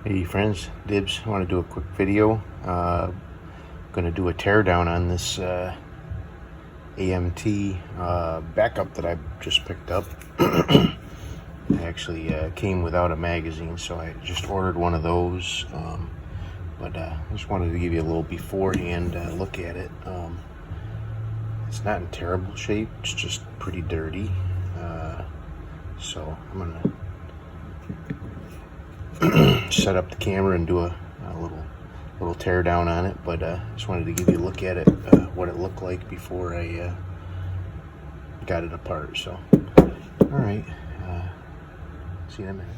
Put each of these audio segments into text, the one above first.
Hey friends, Dibs. I want to do a quick video. Going to do a teardown on this AMT backup that I just picked up. It actually came without a magazine, so I just ordered one of those. But I just wanted to give you a little beforehand look at it. It's not in terrible shape, it's just pretty dirty. So I'm going to set up the camera and do a little tear down on it, but just wanted to give you a look at it, what it looked like before I got it apart. So alright, see you in a minute.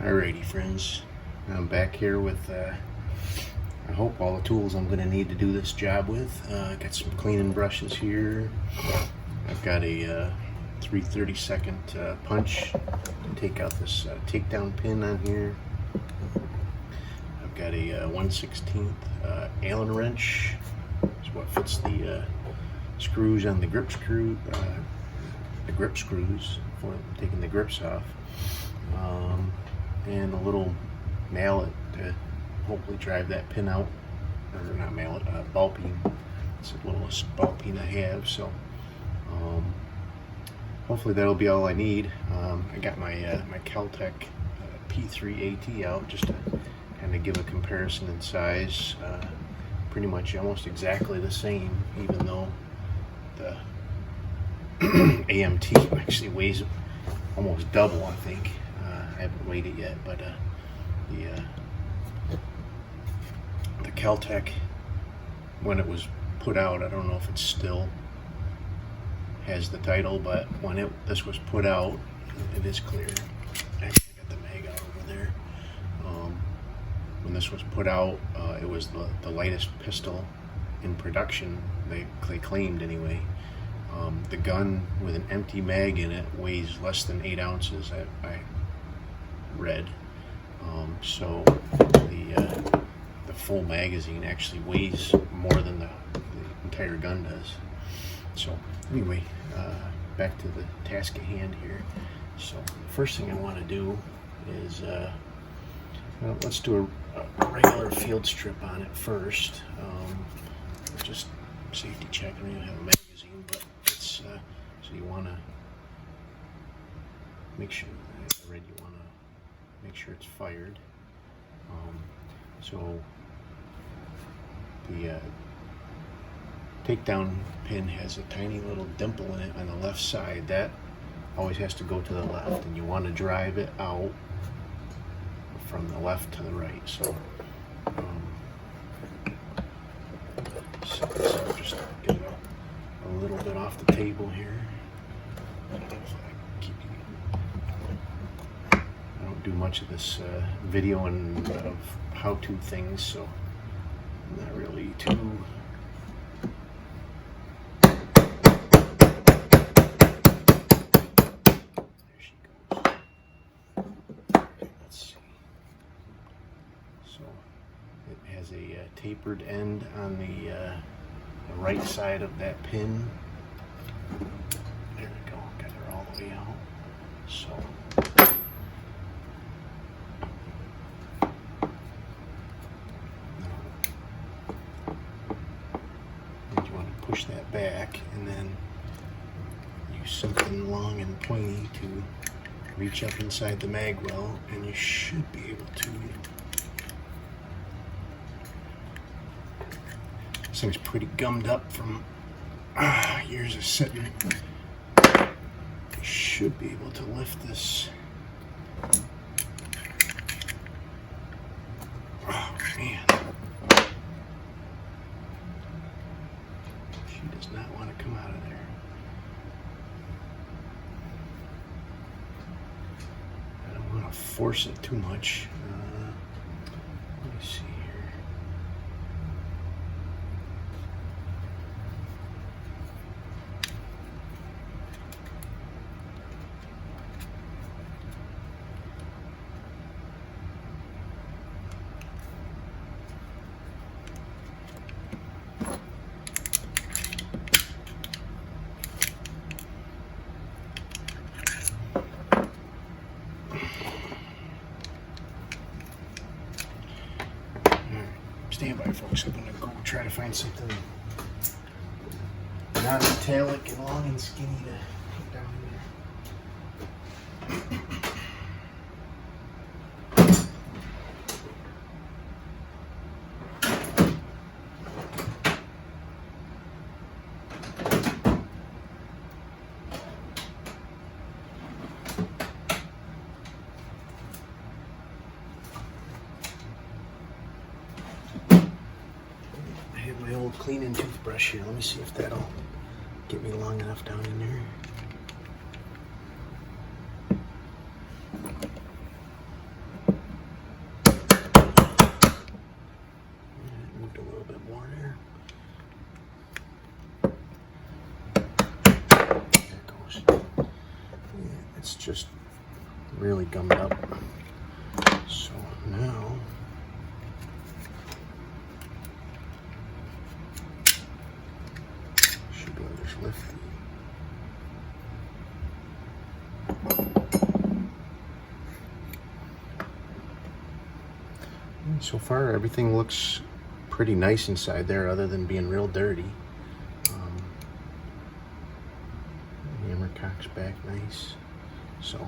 Alrighty friends, I'm back here with I hope all the tools I'm going to need to do this job with. Got some cleaning brushes here. I've got a 3/32 punch to take out this takedown pin on here. I've got a 1/16 Allen wrench. It's what fits the screws on the grip screw, the grip screws for taking the grips off, and a little mallet to hopefully drive that pin out, or not mallet, ball peen. It's the littlest ball peen I have, so hopefully that'll be all I need. I got my my keltec P3 AT out just to kind of give a comparison in size. Pretty much almost exactly the same, even though the AMT actually weighs almost double, I think. I haven't weighed it yet, but the keltec, when it was put out, I don't know if it's still has the title, but when this was put out, it is clear. Actually, I got the mag out over there. When this was put out, it was the lightest pistol in production. They claimed anyway. The gun with an empty mag in it weighs less than 8 ounces. I read. So the full magazine actually weighs more than the entire gun does. So anyway, back to the task at hand here. So the first thing I want to do is well, let's do a regular field strip on it first. Just safety check. I don't even have a magazine, but it's so you want to make sure. I read you want to make sure it's fired. So the takedown pin has a tiny little dimple in it on the left side. That always has to go to the left, and you want to drive it out from the left to the right. So, so just get it a little bit off the table here. I don't do much of this video and of how-to things, so I'm not really too. A tapered end on the right side of that pin. There we go, got her all the way out. So and you want to push that back and then use something long and pointy to reach up inside the mag well, and you should be able to. This thing's pretty gummed up from years of sitting. You should be able to lift this. Oh man. She does not want to come out of there. I don't want to force it too much. Let me see here. folks, I'm gonna go try to find something non-metallic and long and skinny to put down in there. My old cleaning toothbrush here. Let me see if that'll get me long enough down in there. Moved a little bit more there. There it goes. Yeah, it's just really gummed up. So now lift. So far everything looks pretty nice inside there other than being real dirty. Hammer cocks back nice. So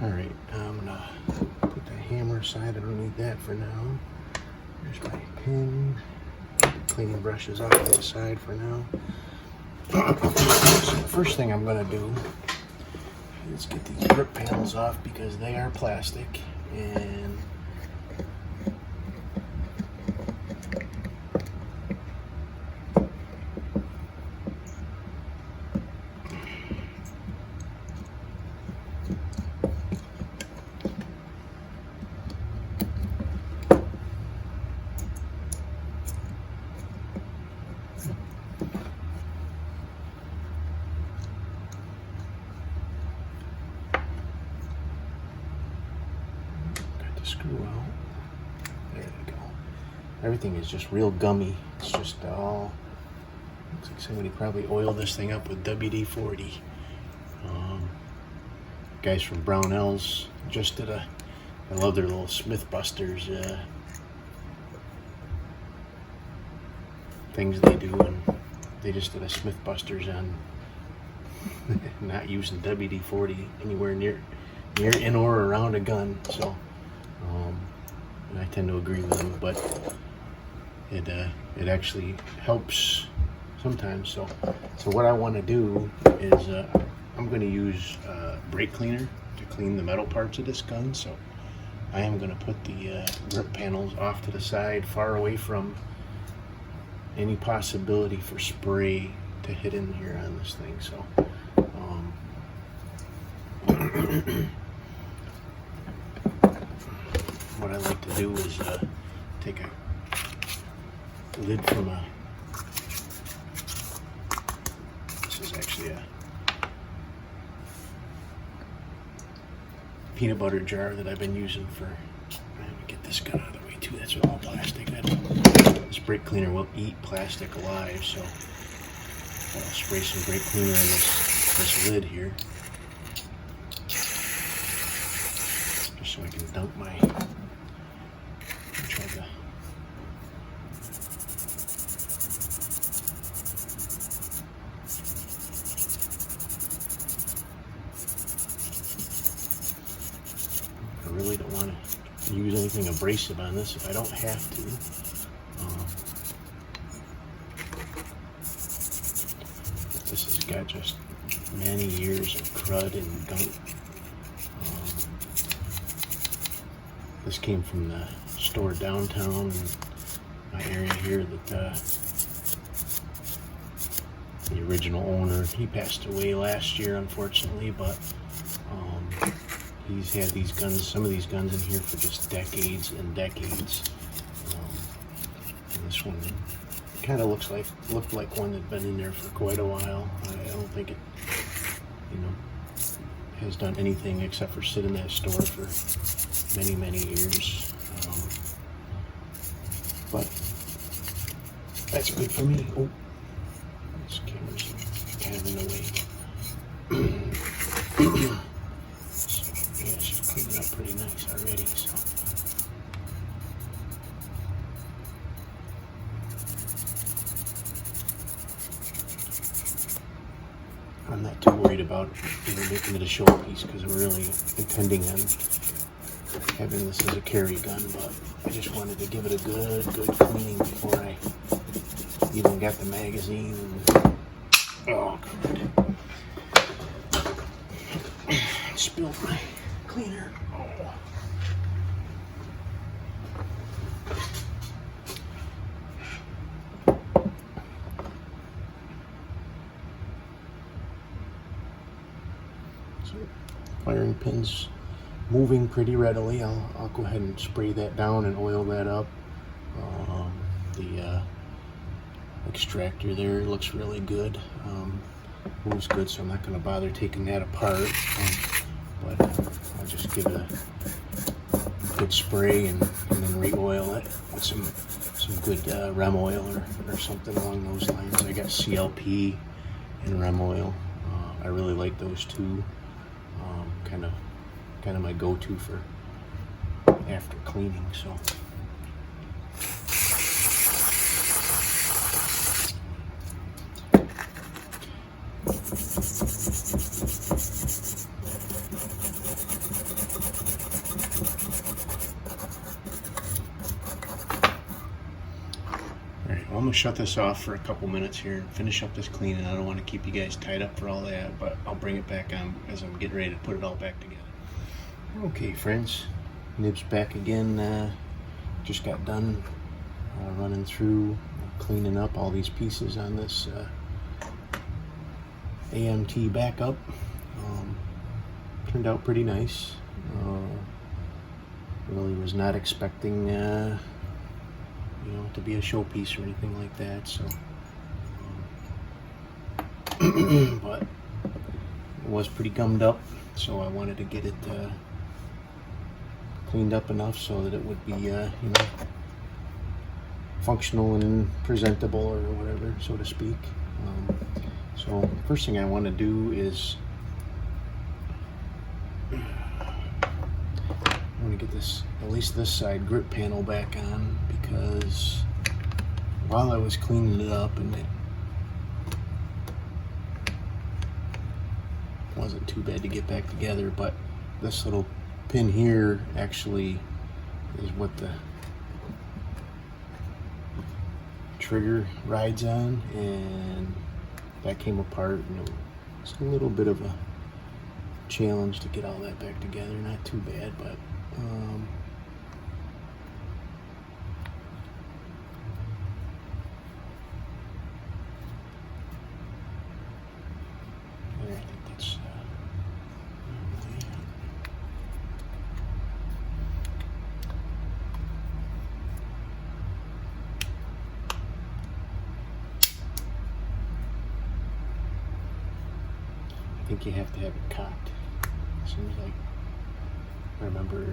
alright, I'm gonna put the hammer aside. I don't need that for now. There's my pin. Cleaning brushes off to the side for now. So the first thing I'm going to do is get these grip panels off because they are plastic, and screw out. There we go. Everything is just real gummy. It's just all, looks like somebody probably oiled this thing up with WD-40. Guys from Brownells just did I love their little Smith Busters things they do, and they just did a Smith Busters on not using WD-40 anywhere near in or around a gun. So and I tend to agree with them, but it actually helps sometimes. So what I want to do is I'm going to use brake cleaner to clean the metal parts of this gun. So I am going to put the grip panels off to the side, far away from any possibility for spray to hit in here on this thing. So what I like to do is take a lid from this is actually a peanut butter jar that I've been using for, let me get this gun out of the way too, that's all plastic. This brake cleaner will eat plastic alive, so I'll spray some brake cleaner in this lid here, just so I can dump my, try to I really don't want to use anything abrasive on this if I don't have to. This has got just many years of crud and gunk. This came from the store downtown in my area here that the original owner, he passed away last year unfortunately, but he's had these guns, some of these guns in here for just decades and decades. And this one kind of looked like one that'd been in there for quite a while. I don't think it, has done anything except for sit in that store for many years. But that's good for me. Oh, this camera's kind of in the way. So, yeah, she's cleaned it up pretty nice already. So. I'm not too worried about making it a showpiece because I'm really intending on having this as a carry gun, but I just wanted to give it a good cleaning before I even got the magazine. Oh, crud. Spilled my cleaner. Oh. So, firing pins moving pretty readily. I'll go ahead and spray that down and oil that up. The extractor there looks really good. Moves good, so I'm not going to bother taking that apart. But I'll just give it a good spray and then re-oil it with some good rem oil or something along those lines. I got CLP and rem oil. I really like those two. Kind of my go-to for after cleaning. So. I'm gonna shut this off for a couple minutes here and finish up this cleaning. I don't want to keep you guys tied up for all that, but I'll bring it back on as I'm getting ready to put it all back together. Okay, friends, Nib's back again. Just got done running through, cleaning up all these pieces on this AMT backup. Turned out pretty nice. Really was not expecting to be a showpiece or anything like that, so but it was pretty gummed up, so I wanted to get it cleaned up enough so that it would be functional and presentable or whatever, so to speak. So first thing I want to do is I want to get this, at least this side grip panel back on, because while I was cleaning it up and it wasn't too bad to get back together, but this little pin here actually is what the trigger rides on, and that came apart, and it was a little bit of a challenge to get all that back together. Not too bad, but I think that's I think you have to have it cocked. Seems like I remember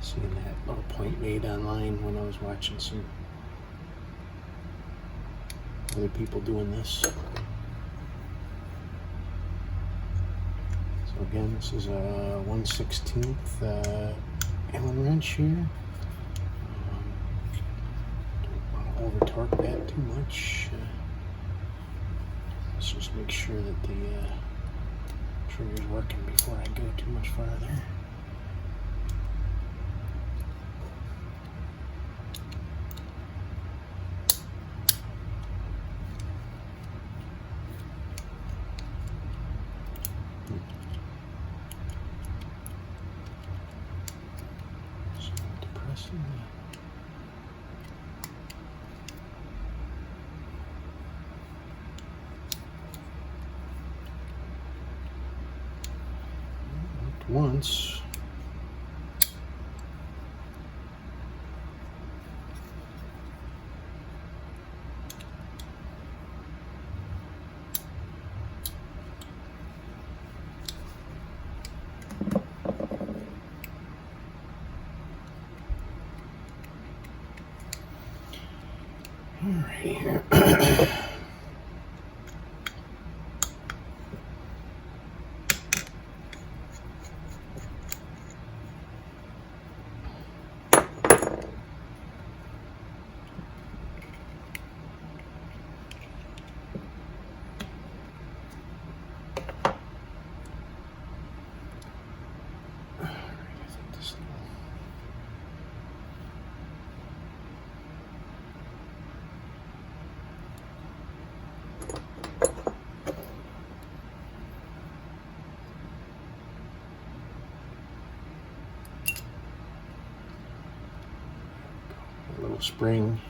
seeing that little point made online when I was watching some other people doing this. So again, this is a 1/16 Allen wrench here. Don't want to over torque that too much. Let's just make sure that the trigger's working before I go too much farther. So I'm depressing once. All right here. spring.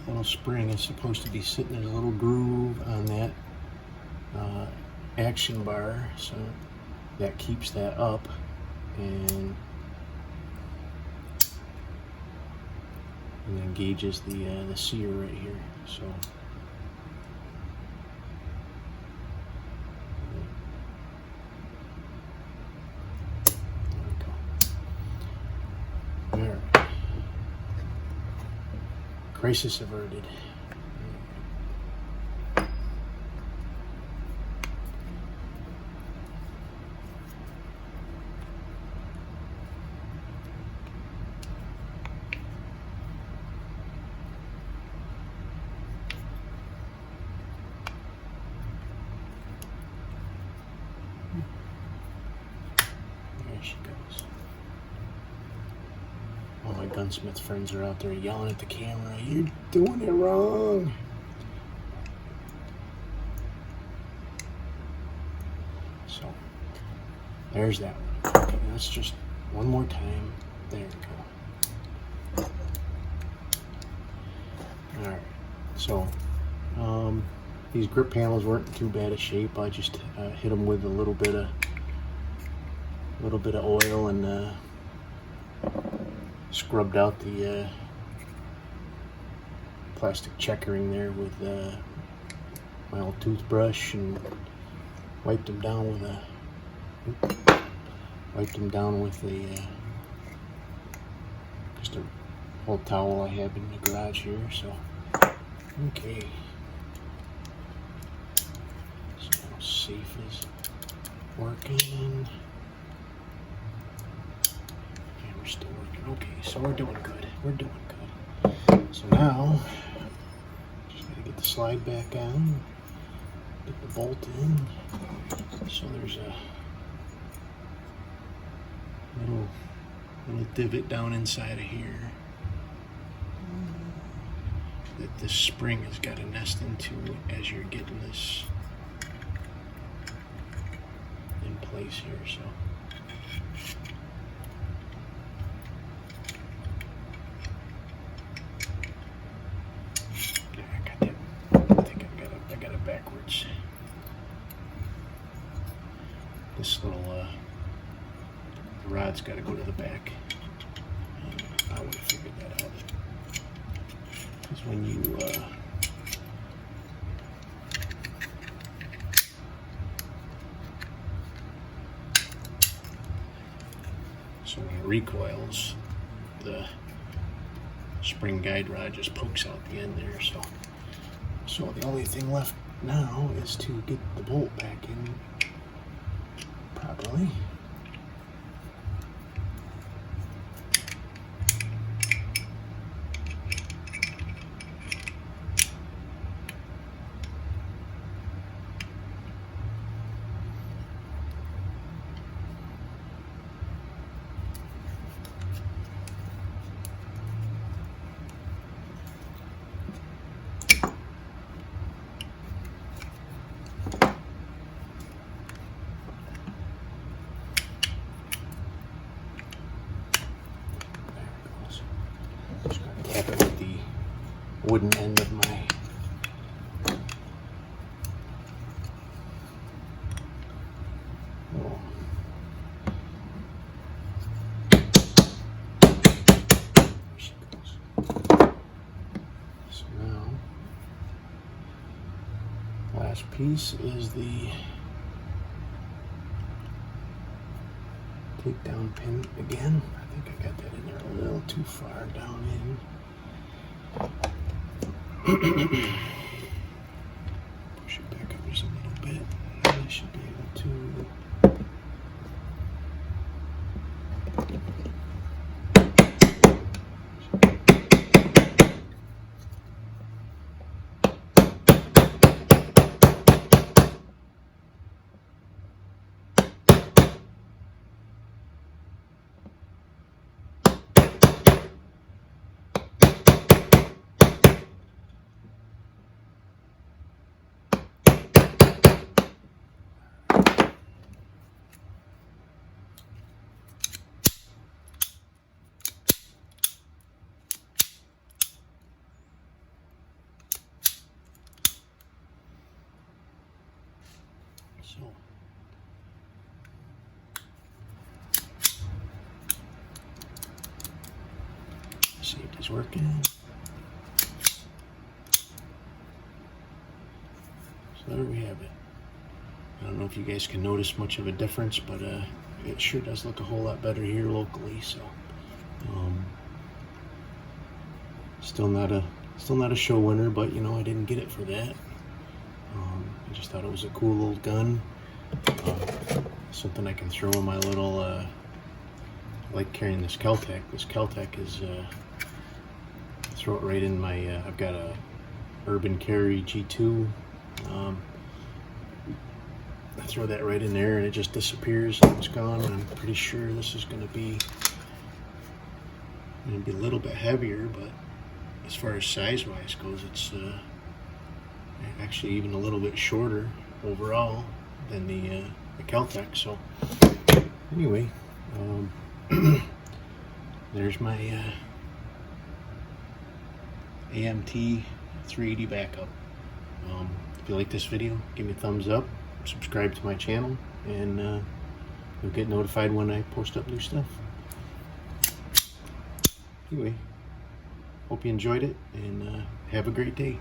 The little spring is supposed to be sitting in a little groove on that action bar, so that keeps that up, and then gauges the sear right here. So there we go. All right. Crisis averted. There she goes. All my gunsmith friends are out there yelling at the camera, "You're doing it wrong." So, there's that one. Okay, that's just one more time. There we go. Alright, so, these grip panels weren't in too bad a shape. I just hit them with a little bit of oil and scrubbed out the plastic checkering there with my old toothbrush, and wiped them down with a just a old towel I have in the garage here. So okay, so safe is working. Still working. Okay, so we're doing good. So now, just gotta get the slide back on, get the bolt in. So there's a little divot down inside of here that this spring has got to nest into as you're getting this in place here. So. Backwards. This little rod's got to go to the back. I would have figured that out. Because when you so when it recoils, the spring guide rod just pokes out the end there. So the only thing left now is to get the bolt back in properly. Wooden end of my little there she goes. So now last piece is the takedown pin again. I think I got that in there a little too far down in. Push it back up just a little bit, and I should be able to So safety's working. So there we have it. I don't know if you guys can notice much of a difference, but it sure does look a whole lot better here locally. So still not a show winner, but you know, I didn't get it for that. I just thought it was a cool little gun, something I can throw in my little I like carrying this keltec. This keltec is throw it right in my I've got a urban carry G2. I throw that right in there and it just disappears and it's gone. And I'm pretty sure this is going to be a little bit heavier, but as far as size wise goes, it's actually even a little bit shorter overall than the keltec. So anyway, there's my AMT 380 backup. If you like this video, give me a thumbs up, subscribe to my channel, and you'll get notified when I post up new stuff. Anyway, hope you enjoyed it, and have a great day.